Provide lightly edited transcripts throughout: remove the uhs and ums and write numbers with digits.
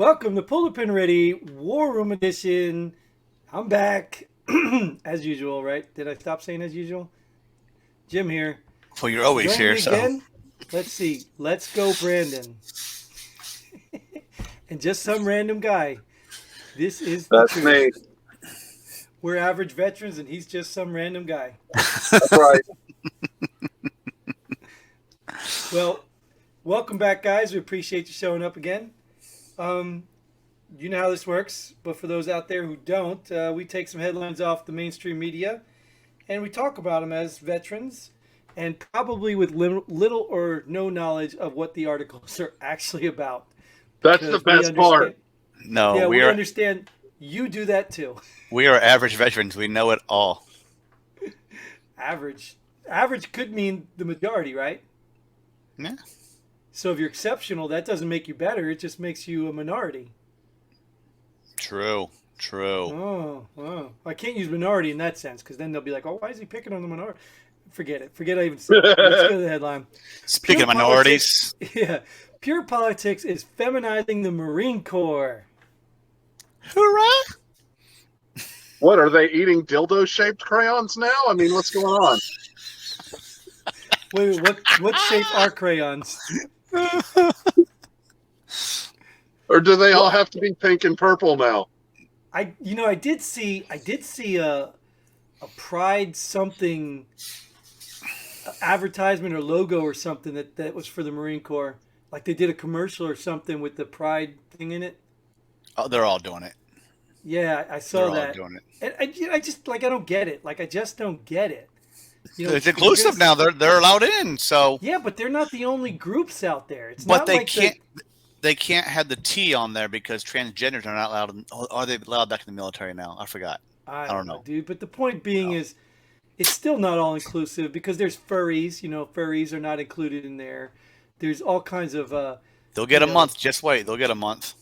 Welcome to Pull the Pin Ready War Room Edition. I'm back as usual, right? Did I stop saying as usual? Jim here. Well, you're always Joining here, me so again. Let's see. Let's go, Brandon. And just some random guy. This is the That's truth. me. We're average veterans, and he's just some random guy. That's right. Well, welcome back, guys. We appreciate you showing up again. You know how this works, but for those out there who don't, we take some headlines off the mainstream media and we talk about them as veterans and probably with little or no knowledge of what the articles are actually about. That's the best part. no, Yeah, we we are understand you do that too. we are average veterans. We know it all. Average. Average could mean the majority, right? Yeah. So if you're exceptional, that doesn't make you better. It just makes you a minority. True. Oh. I can't use minority in that sense because then they'll be like, oh, why is he picking on the minority? Forget it. Forget I even said it. Let's go to the headline. Speaking of minorities, Yeah. Pure politics is feminizing the Marine Corps. hoorah! What, are they eating dildo-shaped crayons now? I mean, what's going on? Wait, what shape are crayons? Or do they all have to be pink and purple now? I did see a Pride something advertisement or logo or something that was for the Marine Corps. Like they did a commercial or something with the Pride thing in it. Oh, they're all doing it. Yeah, I saw They're that. all doing it. And I just I don't get it. Like I just don't get it. It's inclusive now. They're allowed in. So yeah, but they're not the only groups out there. It's but not they like can't. They can't have the T on there because transgenders are not allowed. Are they allowed back in the military now? I forgot. I don't know, dude. But the point being is, it's still not all inclusive because there's furries. Furries are not included in there. There's all kinds of. They'll get a month. Just wait. They'll get a month.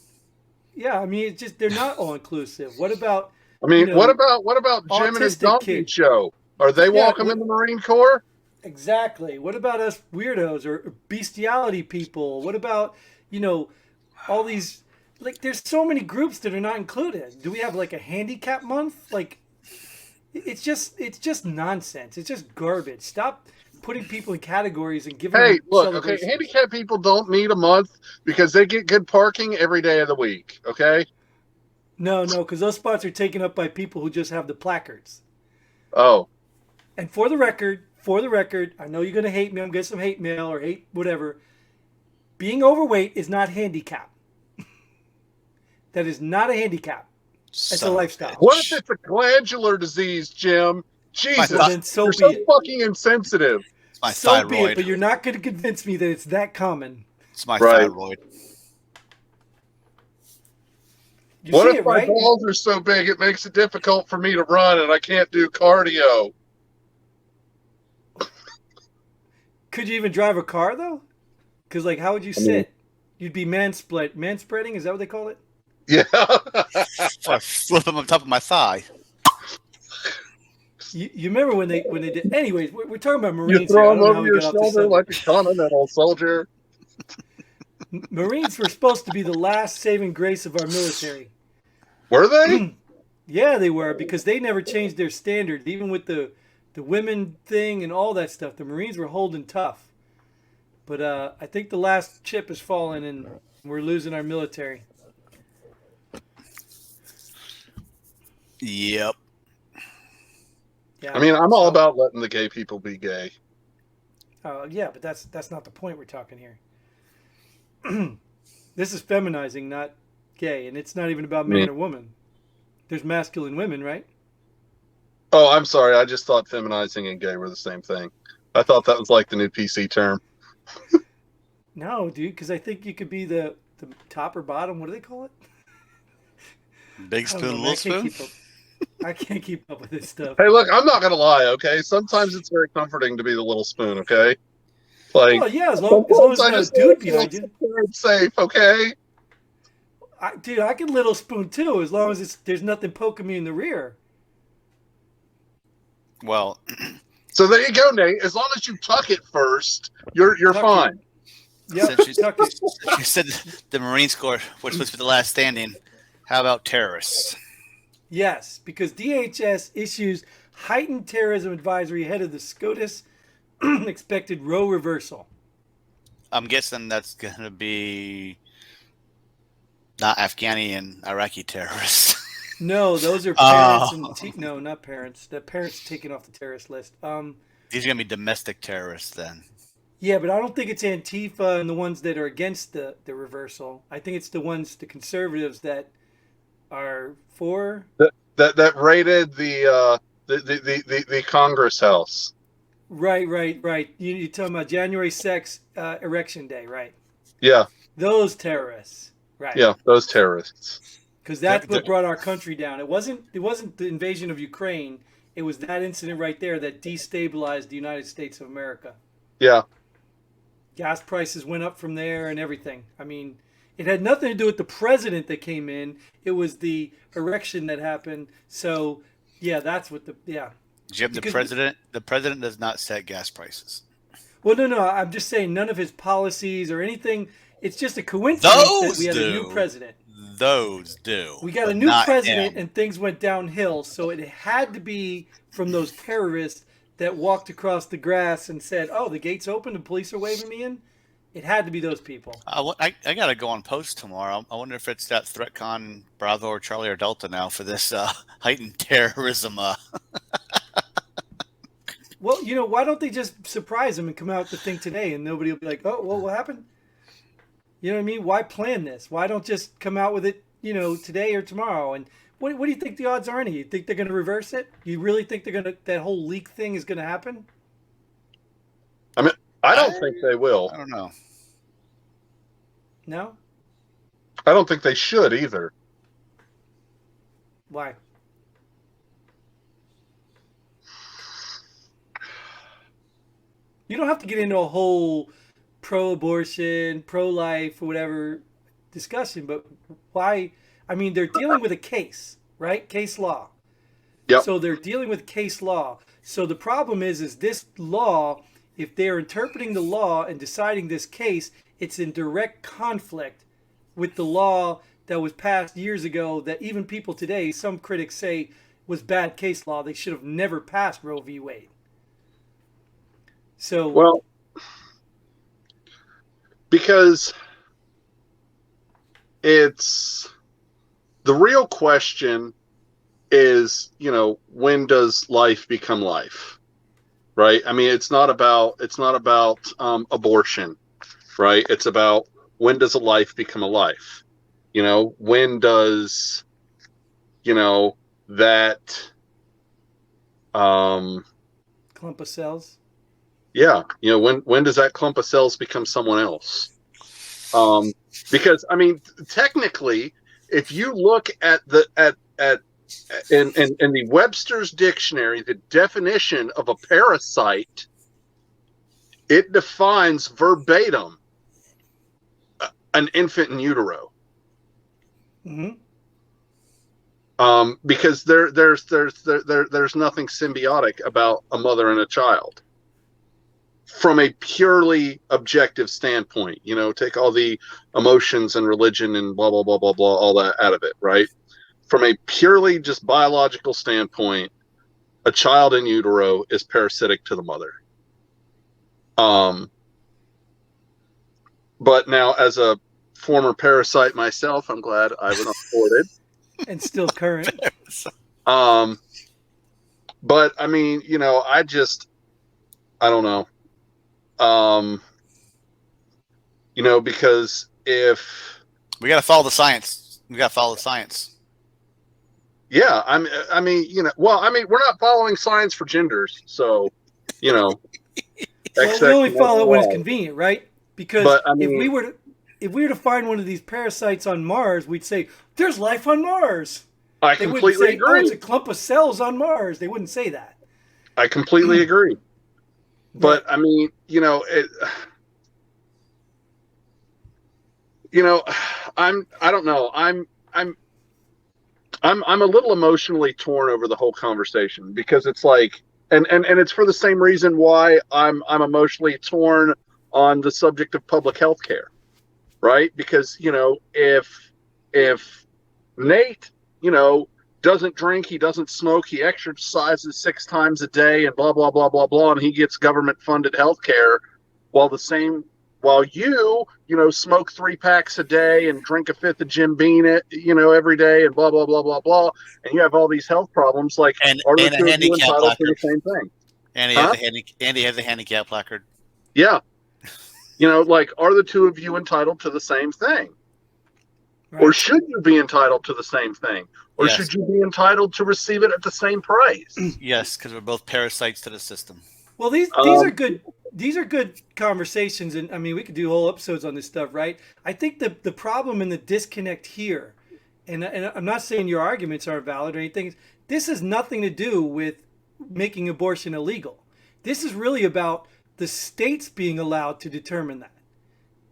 Yeah, I mean, it's just they're not all inclusive. What about? I mean, what about Jim and his autistic donkey kids. show? Are they welcome in the Marine Corps? Exactly. What about us weirdos or bestiality people? What about all these? Like, there's so many groups that are not included. Do we have like a handicap month? Like, it's just nonsense. It's just garbage. Stop putting people in categories and giving Hey, them look, okay, celebrations. handicapped people don't need a month because they get good parking every day of the week, okay? No, because those spots are taken up by people who just have the placards. Oh. And for the record, I know you're going to hate me. I'm getting some hate mail or hate whatever. Being overweight is not handicap. That is not a handicap. It's a lifestyle. What if it's a glandular disease, Jim? Jesus, then so you're be so it. fucking insensitive. It's my So be it, thyroid. but you're not going to convince me that it's that common. It's my Right. thyroid. You What see if it, my right? balls are so big it makes it difficult for me to run and I can't do cardio? Could you even drive a car though? Because how would you sit? You'd be manspreading. Is that what they call it? Yeah. So I flip them on top of my thigh. You remember when they did? Anyways, we're talking about You Marines. throw Here. I them don't know how over we your got off the shoulder like subject. a continental soldier. Marines were supposed to be the last saving grace of our military. Were they? Yeah, they were, because they never changed their standards, even with the women thing and all that stuff. The Marines were holding tough. But I think the last chip has fallen and we're losing our military. Yep. Yeah. I mean, I'm all about letting the gay people be gay. Yeah, but that's not the point we're talking here. This is feminizing, not gay, and it's not even about man or woman. There's masculine women, right? Oh, I'm sorry. I just thought feminizing and gay were the same thing. I thought that was like the new PC term. No, dude, because I think you could be the top or bottom. What do they call it? Big I don't spoon, know, man. little spoon. I can't keep up with this stuff. Hey, look, I'm not going to lie, okay? Sometimes it's very comforting to be the little spoon, okay? Like, Well, yeah, as long as there's not a dude behind you. Safe, okay? Dude, I can little spoon too, as long as there's nothing poking me in the rear. Well, So there you go, Nate. As long as you tuck it first, you're Tuck fine. Yep, Since tuck it. you said the Marine Corps was supposed to be the last standing, how about terrorists? Yes, because DHS issues heightened terrorism advisory ahead of the SCOTUS expected Roe reversal. I'm guessing that's going to be not Afghani and Iraqi terrorists. No, those are parents Oh. and no, not parents. The parents taken off the terrorist list. These are going to be domestic terrorists then. Yeah, but I don't think it's Antifa and the ones that are against the reversal. I think it's the conservatives that are for. That raided the Congress House. Right. You're talking about January 6th, Erection Day, right? Yeah, Those terrorists, right? yeah, those terrorists. Because that's what brought our country down. It wasn't the invasion of Ukraine. It was that incident right there that destabilized the United States of America. Yeah. Gas prices went up from there and everything. I mean, it had nothing to do with the president that came in. It was the erection that happened. So, yeah, that's what Jim, the president does not set gas prices. Well, no. I'm just saying none of his policies or anything. It's just a coincidence that we had a new president. Those do. We got a new president and things went downhill. So it had to be from those terrorists that walked across the grass and said, "Oh, the gate's open. The police are waving me in." It had to be those people. I got to go on post tomorrow. I wonder if it's that ThreatCon Bravo or Charlie or Delta now for this heightened terrorism. Well, why don't they just surprise them and come out with the thing today and nobody will be like, "Oh, well, what happened?" You know what I mean? Why plan this? Why don't just come out with it, today or tomorrow? And what do you think the odds are? You think they're going to reverse it? You really think that whole leak thing is going to happen? I mean, I don't think they will. I don't know. No? I don't think they should either. Why? You don't have to get into a whole pro-abortion, pro-life, or whatever discussion, but why? I mean, they're dealing with a case, right? Case law. Yep. So they're dealing with case law. So the problem is this law, if they're interpreting the law and deciding this case, it's in direct conflict with the law that was passed years ago that even people today, some critics say was bad case law. They should have never passed Roe v. Wade. So, well, because it's the real question is, when does life become life, right? I mean, it's not about abortion, right? It's about when does a life become a life? When does, that clump of cells. Yeah, when does that clump of cells become someone else? Because I mean, technically, if you look at in the Webster's dictionary, the definition of a parasite, it defines verbatim an infant in utero. Mm-hmm. Because there's nothing symbiotic about a mother and a child. From a purely objective standpoint, take all the emotions and religion and blah, blah, blah, blah, blah, all that out of it, right? From a purely just biological standpoint, a child in utero is parasitic to the mother. But now, as a former parasite myself, I'm glad I was afforded. And still current. But I mean, I don't know. Because if we got to follow the science, Yeah, I mean, we're not following science for genders, so, Well, we only follow it when it's convenient, right? Because if we were to find one of these parasites on Mars, we'd say there's life on Mars. I completely agree. Oh, it's a clump of cells on Mars. They wouldn't say that. I completely agree. But I mean, I don't know. I'm a little emotionally torn over the whole conversation because it's like, and it's for the same reason why I'm emotionally torn on the subject of public health care, right? Because, if Nate, doesn't drink, he doesn't smoke, he exercises 6 times a day and blah, blah, blah, blah, blah, and he gets government funded health care while you, smoke 3 packs a day and drink a fifth of Jim Beam, every day and blah, blah, blah, blah, blah, and you have all these health problems, like, And are the a two of you handicap entitled to placard. the same thing? And Huh? he has a handicap placard. Yeah. Like, are the two of you entitled to the same thing? Right. Or should you be entitled to the same thing? Or Yes. should you be entitled to receive it at the same price? Yes, because we're both parasites to the system. Well, these are good. These are good conversations, and I mean, we could do whole episodes on this stuff, right? I think the problem and the disconnect here, and I'm not saying your arguments aren't valid or anything. This has nothing to do with making abortion illegal. This is really about the states being allowed to determine that.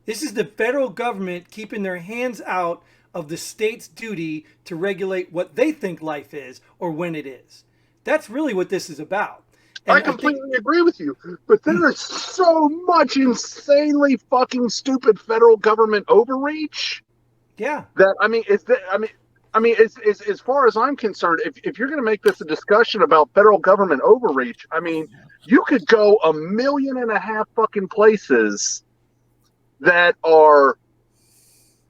This is the federal government keeping their hands out of the state's duty to regulate what they think life is or when it is. That's really what this is about. And I completely agree with you, but there is so much insanely fucking stupid federal government overreach. Yeah. That as far as I'm concerned, if you're going to make this a discussion about federal government overreach, you could go 1.5 million fucking places that are,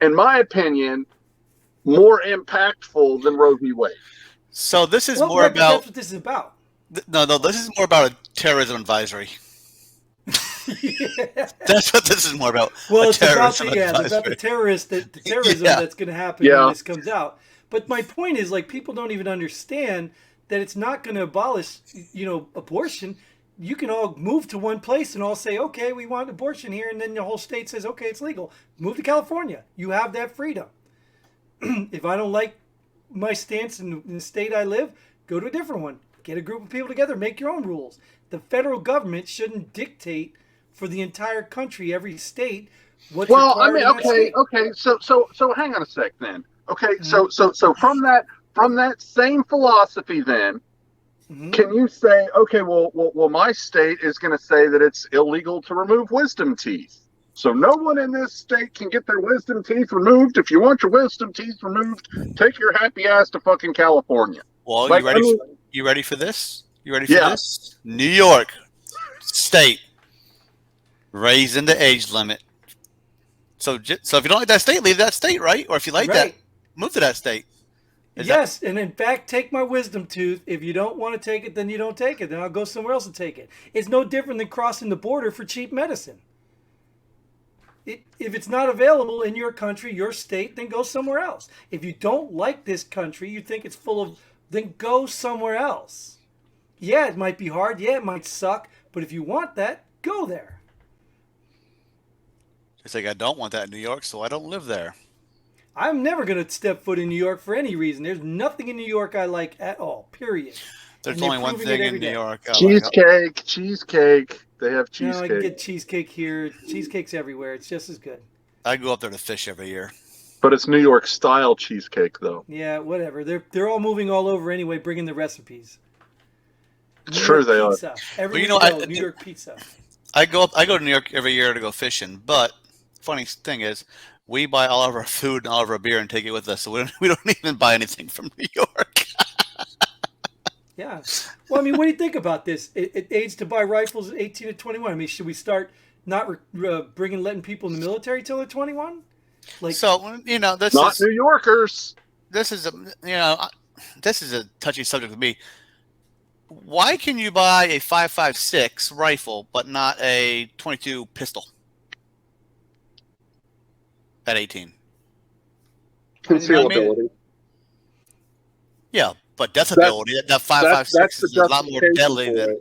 in my opinion, more impactful than Roe v. Wade. So this is more about. That's what this is about. No, this is more about a terrorism advisory. Yeah. That's what this is more about. Well, it's about the terrorism that's going to happen when this comes out. But my point is, like, people don't even understand that it's not going to abolish, abortion. You can all move to one place and all say, okay, we want abortion here, and then the whole state says, okay, it's legal. Move to California. You have that freedom. If I don't like my stance in the state I live, go to a different one. Get a group of people together, make your own rules. The federal government shouldn't dictate for the entire country, every state, what's required in that state. Okay. So hang on a sec then. Okay, so from that same philosophy then, can you say, okay, well, my state is going to say that it's illegal to remove wisdom teeth. So no one in this state can get their wisdom teeth removed. If you want your wisdom teeth removed, take your happy ass to fucking California. Well, you ready for this? You ready for this? New York state raising the age limit. So if you don't like that state, leave that state, right? Or if you like that, move to that state. Yes, and in fact, take my wisdom tooth. If you don't want to take it, then you don't take it. Then I'll go somewhere else and take it. It's no different than crossing the border for cheap medicine. If it's not available in your country, your state, then go somewhere else. If you don't like this country, you think it's full of, then go somewhere else. Yeah, it might be hard. Yeah, it might suck. But if you want that, go there. It's like I don't want that in New York, so I don't live there. I'm never going to step foot in New York for any reason. There's nothing in New York I like at all, period. There's only one thing in New York. Cheesecake. They have cheesecake. No, I can get cheesecake here. Cheesecake's everywhere. It's just as good. I go up there to fish every year. But it's New York style cheesecake, though. Yeah, whatever. They're all moving all over anyway, bringing the recipes. It's true they are. New York pizza. I go to New York every year to go fishing, but funny thing is, we buy all of our food and all of our beer and take it with us, so we don't even buy anything from New York. Yeah. Well, I mean, what do you think about this? Age to buy rifles 18 to 21. I mean, should we start not letting people in the military till they're 21? This not is New Yorkers. This is a touchy subject with me. Why can you buy a 5.56 rifle but not a 22 pistol at 18? Concealability. Yeah, but deathability. That 5.56 is a lot more deadly than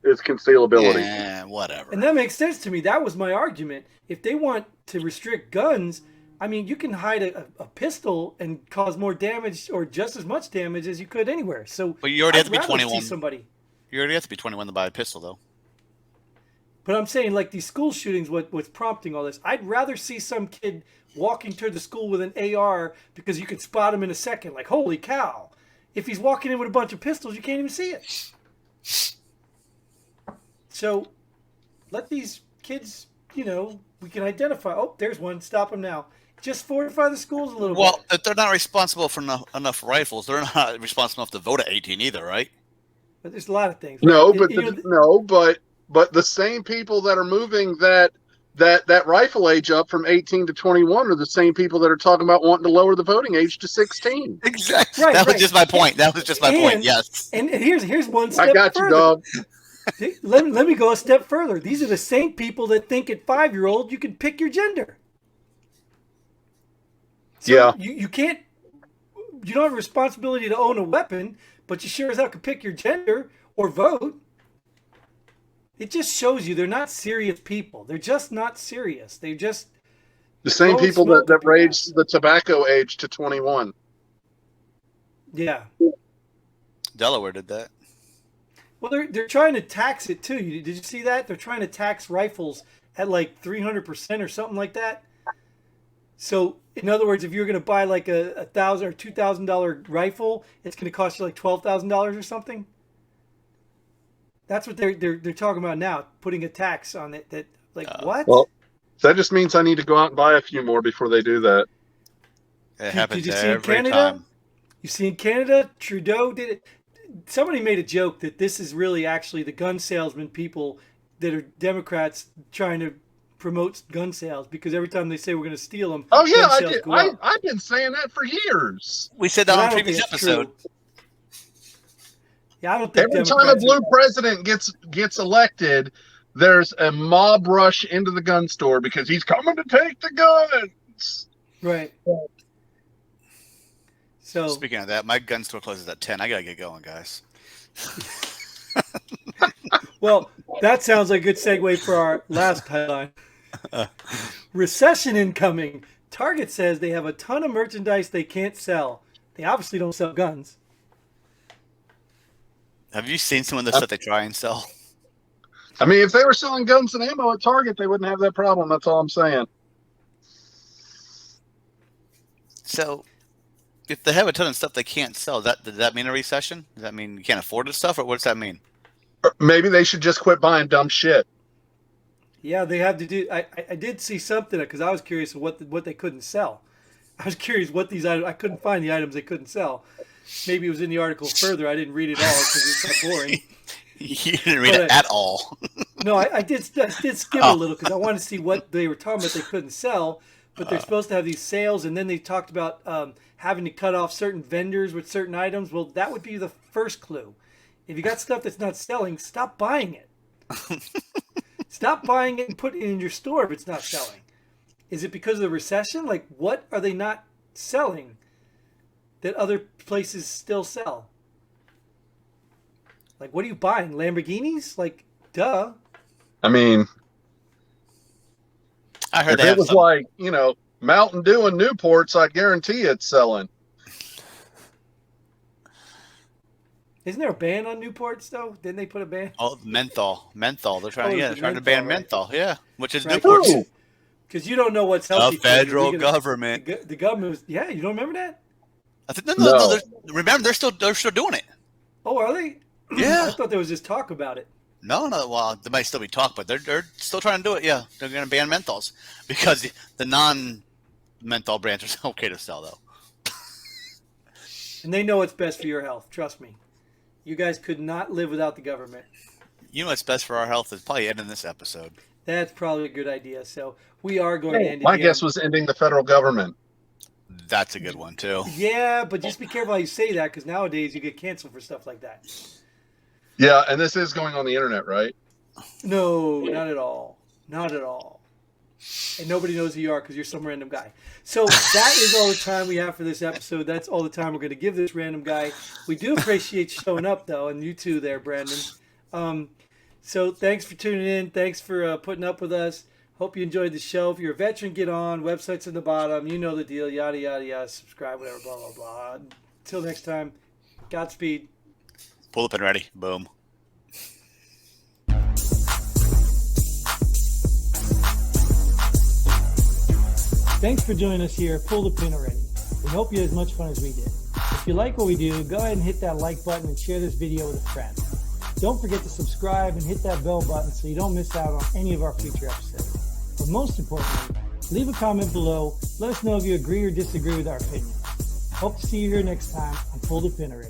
is concealability. Yeah, whatever. And that makes sense to me. That was my argument. If they want to restrict guns, I mean, you can hide a pistol and cause more damage or just as much damage as you could anywhere. So, but you already have to be 21. You already have to be 21 to buy a pistol, though. But I'm saying, like, these school shootings, what's prompting all this? I'd rather see some kid walking toward the school with an AR because you could spot him in a second. Like, holy cow. If he's walking in with a bunch of pistols, you can't even see it. So let these kids we can identify. Oh, there's one. Stop them now. Just fortify the schools a little Well, bit. if they're not responsible for enough rifles, they're not responsible enough to vote at 18 either, right? But there's a lot of things. No, Right? but the same people that are moving that rifle age up from 18 to 21 are the same people that are talking about wanting to lower the voting age to 16. Exactly. Right, that was right. just my point. That was just my point. Yes. And here's one step I got you, further. dog. Let me go a step further. These are the same people that think at 5-year-old you can pick your gender. So Yeah. You can't. You don't have a responsibility to own a weapon, but you sure as hell can pick your gender or vote. It just shows you they're not serious people. They're just not serious. They're just The same blowing people smoke that up your raised ass. the tobacco age to 21. Yeah. Delaware did that. Well, they're trying to tax it too. Did you see that? They're trying to tax rifles at like 300% or something like that. So, in other words, if you're going to buy like a $1,000 or $2,000 rifle, it's going to cost you like $12,000 or something. That's what they're talking about now, putting a tax on it. That what? Well, that just means I need to go out and buy a few more before they do that. It happens Did you see in every Canada? time. You see in Canada, Trudeau did it. Somebody made a joke that this is really actually the gun salesman people that are Democrats trying to promote gun sales, because every time they say we're going to steal them, Oh yeah, gun I sales did. go up. I've been saying that for years. We said But that I on a don't previous think it's episode. true. Yeah, I don't think Every time a Democrats blue president gets elected, there's a mob rush into the gun store because he's coming to take the guns. right. So Speaking of that, my gun store closes at 10. I gotta get going, guys. well, that sounds like a good segue for our last headline. Recession incoming. Target says they have a ton of merchandise they can't sell. They obviously don't sell guns. Have you seen some of the stuff they try and sell? I mean, if they were selling guns and ammo at Target, they wouldn't have that problem. That's all I'm saying. So, if they have a ton of stuff they can't sell, does that mean a recession? Does that mean you can't afford the stuff, or what does that mean? Or maybe they should just quit buying dumb shit. Yeah, they have to do. I did see something because I was curious of what they couldn't sell. I was curious what these items. I couldn't find the items they couldn't sell. Maybe it was in the article further. I didn't read it all because it's so boring. You didn't read it at all. No, I did skim a little because I wanted to see what they were talking about they couldn't sell. But they're supposed to have these sales, and then they talked about having to cut off certain vendors with certain items. Well, that would be the first clue. If you got stuff that's not selling, stop buying it. Stop buying it and put it in your store if it's not selling. Is it because of the recession? Like, what are they not selling that other places still sell? Like, what are you buying? Lamborghinis? Like, duh. I mean, I heard if they it have was some. like, Mountain Dew and Newports, I guarantee it's selling. Isn't there a ban on Newports though? Didn't they put a ban? Oh, menthol. They're trying. Oh, they're trying to ban menthol, menthol. Yeah, which is Right. Newports. Because you don't know what's healthy. The for you. federal You're gonna- government. The government was, yeah, you don't remember that? I think no. No. Remember, they're still doing it. Oh, are they? Yeah. I thought there was just talk about it. No. Well, there might still be talk, but they're still trying to do it. Yeah, they're going to ban menthols because the non-menthol brands are okay to sell, though. And they know what's best for your health. Trust me. You guys could not live without the government. You know what's best for our health is probably ending this episode. That's probably a good idea. So we are going to end it My here. guess was ending the federal government. That's a good one too. Yeah, but just be careful how you say that because nowadays you get canceled for stuff like that. Yeah, and this is going on the internet, right? No, not at all. Not at all. And nobody knows who you are because you're some random guy. So that is all the time we have for this episode. That's all the time we're going to give this random guy. We do appreciate you showing up, though, and you too there, Brandon. So thanks for tuning in. Thanks for putting up with us. Hope you enjoyed the show. If you're a veteran, get on. Website's in the bottom. You know the deal. Yada, yada, yada. Subscribe, whatever, blah, blah, blah. Until next time, Godspeed. Pull up and ready. Boom. Thanks for joining us here. Pull the pin already. We hope you had as much fun as we did. If you like what we do, go ahead and hit that like button and share this video with a friend. Don't forget to subscribe and hit that bell button so you don't miss out on any of our future episodes. But most importantly, leave a comment below. Let us know if you agree or disagree with our opinion. Hope to see you here next time on Pull the Pin Already.